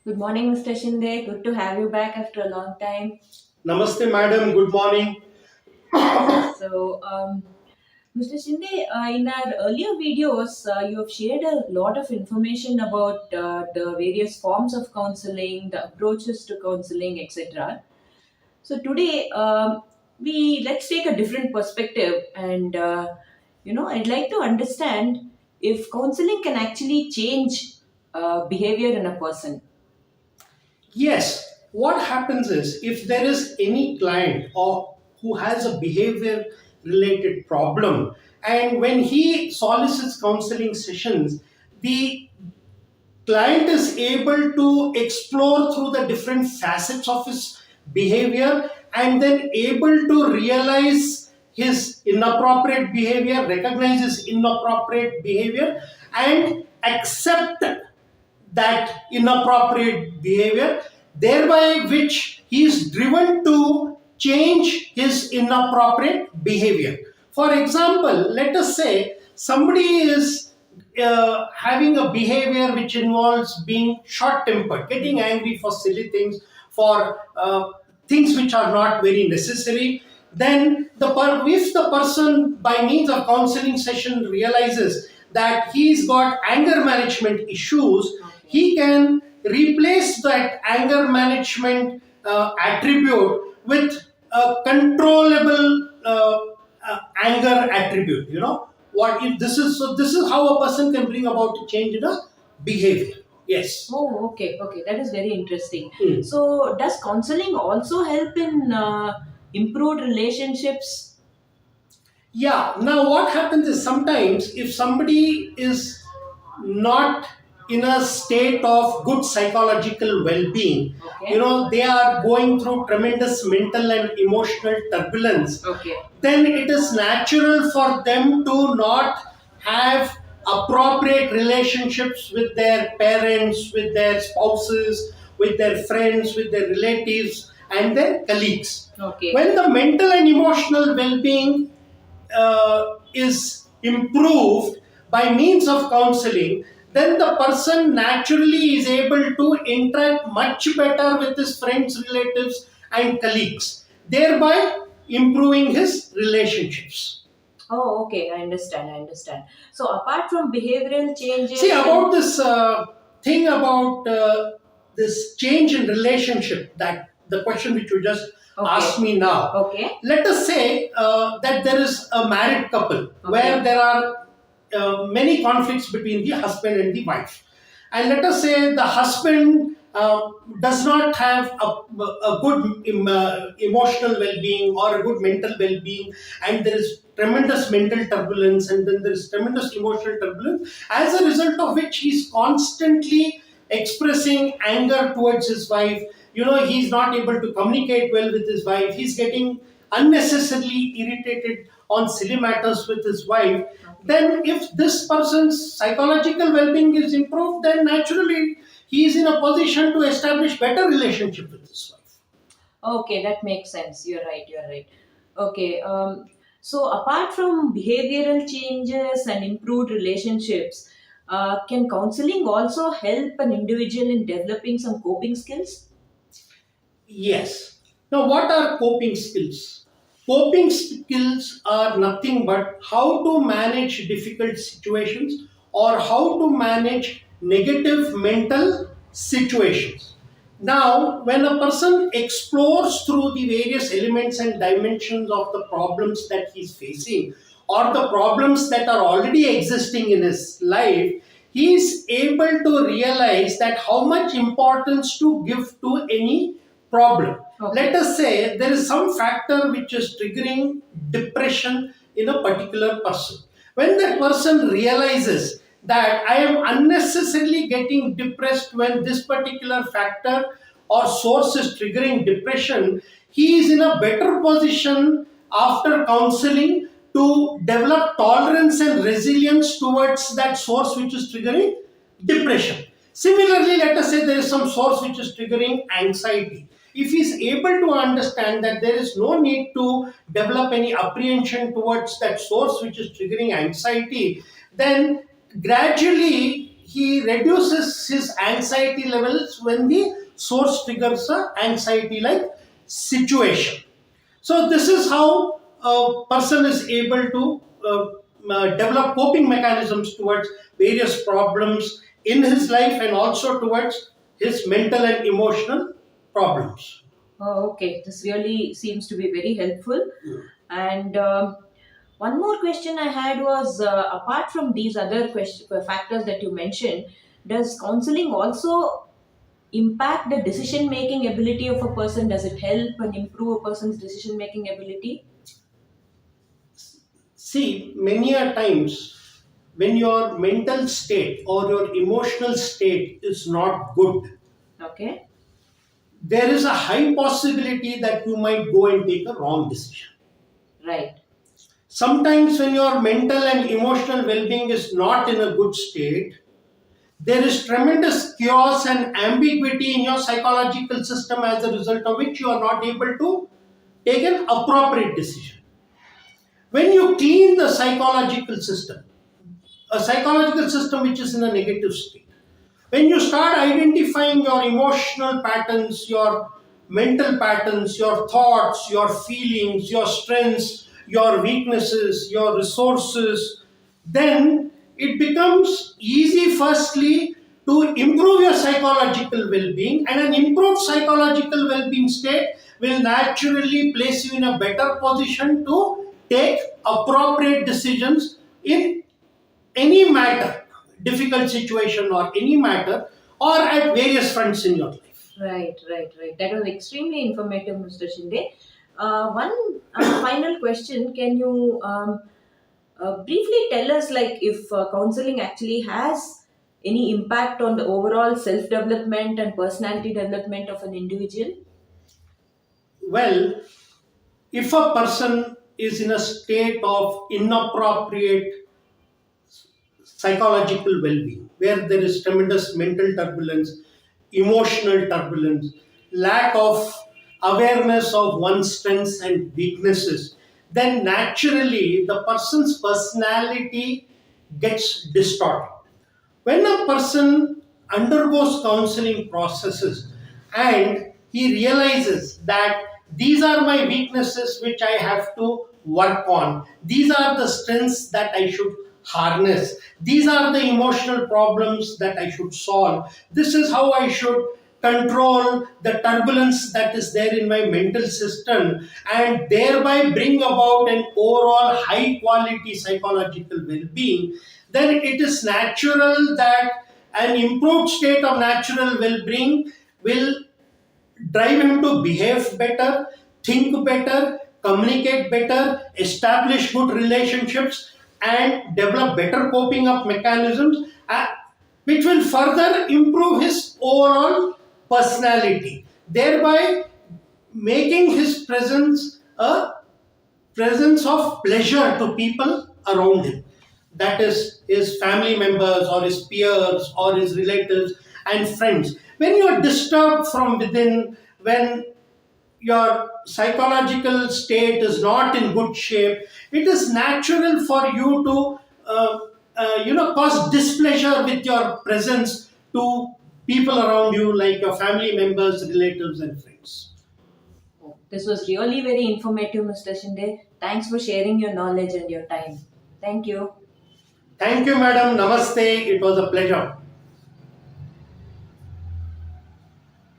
Good morning, Mr. Shinde. Good to have you back after a long time. Namaste, madam. Good morning. So, Mr. Shinde, in our earlier videos, you have shared a lot of information about the various forms of counseling, the approaches to counseling, etc. So today, we let's take a different perspective, and I'd like to understand if counseling can actually change behavior in a person. Yes, what happens is if there is any client or who has a behavior related problem, and when he solicits counseling sessions, the client is able to explore through the different facets of his behavior and then able to realize his inappropriate behavior, recognize his inappropriate behavior, and accept that inappropriate behavior, thereby which he is driven to change his inappropriate behavior. For example, let us say somebody is having a behavior which involves being short tempered, getting angry for silly things, for things which are not very necessary. Then, if the person, by means of counseling session, realizes that he's got anger management issues, Okay. he can replace that anger management attribute with a controllable anger attribute. What if this is so? This is how a person can bring about a change in a behavior. Yes. Oh, okay, okay. That is very interesting. Hmm. So, does counseling also help in improved relationships? Yeah. Now, what happens is sometimes if somebody is not in a state of good psychological well-being, Okay, they are going through tremendous mental and emotional turbulence, okay, then it is natural for them to not have appropriate relationships with their parents, with their spouses, with their friends, with their relatives, and their colleagues. okay. When the mental and emotional well-being is improved by means of counseling, then the person naturally is able to interact much better with his friends, relatives, and colleagues, thereby improving his relationships. Oh, okay. I understand. I understand. So, apart from behavioral See, changes about and this thing about this change in relationship, that the question which you just okay, asked me now. okay, Let us say that there is a married couple where okay, there are many conflicts between the husband and the wife. And let us say the husband does not have a good emotional well-being or a good mental well-being, and there is tremendous mental turbulence, and then there is tremendous emotional turbulence, as a result of which he's constantly expressing anger towards his wife. He's not able to communicate well with his wife, he's getting unnecessarily irritated on silly matters with his wife. okay. Then if this person's psychological well-being is improved, then naturally he is in a position to establish better relationship with his wife. Okay, that makes sense. You're right. You're right. Okay. So, apart from behavioral changes and improved relationships, can counseling also help an individual in developing some coping skills? Yes. Now, what are coping skills? Coping skills are nothing but how to manage difficult situations or how to manage negative mental situations. Now, when a person explores through the various elements and dimensions of the problems that he's facing or the problems that are already existing in his life, he is able to realize that how much importance to give to any problem. Okay. Let us say there is some factor which is triggering depression in a particular person. When that person realizes that I am unnecessarily getting depressed when this particular factor or source is triggering depression, he is in a better position after counseling to develop tolerance and resilience towards that source which is triggering depression. Similarly, let us say there is some source which is triggering anxiety. If he is able to understand that there is no need to develop any apprehension towards that source which is triggering anxiety, then gradually he reduces his anxiety levels when the source triggers a anxiety like situation. So this is how a person is able to develop coping mechanisms towards various problems in his life and also towards his mental and emotional problems. Oh, okay. This really seems to be very helpful. And one more question I had was apart from these other factors that you mentioned, does counseling also impact the decision making ability of a person? Does it help and improve a person's decision making ability? See, many a times when your mental state or your emotional state is not good, Okay. there is a high possibility that you might go and take a wrong decision. Right. Sometimes, when your mental and emotional well being is not in a good state, there is tremendous chaos and ambiguity in your psychological system, as a result of which you are not able to take an appropriate decision. When you clean the psychological system, a psychological system which is in a negative state, when you start identifying your emotional patterns, your mental patterns, your thoughts, your feelings, your strengths, your weaknesses, your resources, then it becomes easy, firstly, to improve your psychological well being, and an improved psychological well being state will naturally place you in a better position to take appropriate decisions in any matter, difficult situation or any matter, or at various fronts in your life. Right, right, right. That was extremely informative, Mr. Shinde. One final question. Can you briefly tell us, like, if counseling actually has any impact on the overall self development and personality development of an individual? Well, if a person is in a state of inappropriate psychological well-being, where there is tremendous mental turbulence, emotional turbulence, lack of awareness of one's strengths and weaknesses, then naturally the person's personality gets distorted. When a person undergoes counseling processes and he realizes that these are my weaknesses which I have to work on, these are the strengths that I should harness, these are the emotional problems that I should solve, this is how I should control the turbulence that is there in my mental system and thereby bring about an overall high quality psychological well-being, then it is natural that an improved state of natural well-being will drive him to behave better, think better, communicate better, establish good relationships, and develop better coping up mechanisms, which will further improve his overall personality, thereby making his presence a presence of pleasure to people around him. That is his family members or his peers or his relatives and friends. When you are disturbed from within, when your psychological state is not in good shape, it is natural for you to cause displeasure with your presence to people around you, like your family members, relatives, and friends. Oh, this was really very informative, Mr. Shinde. Thanks for sharing your knowledge and your time. Thank you. Thank you, madam. Namaste. It was a pleasure.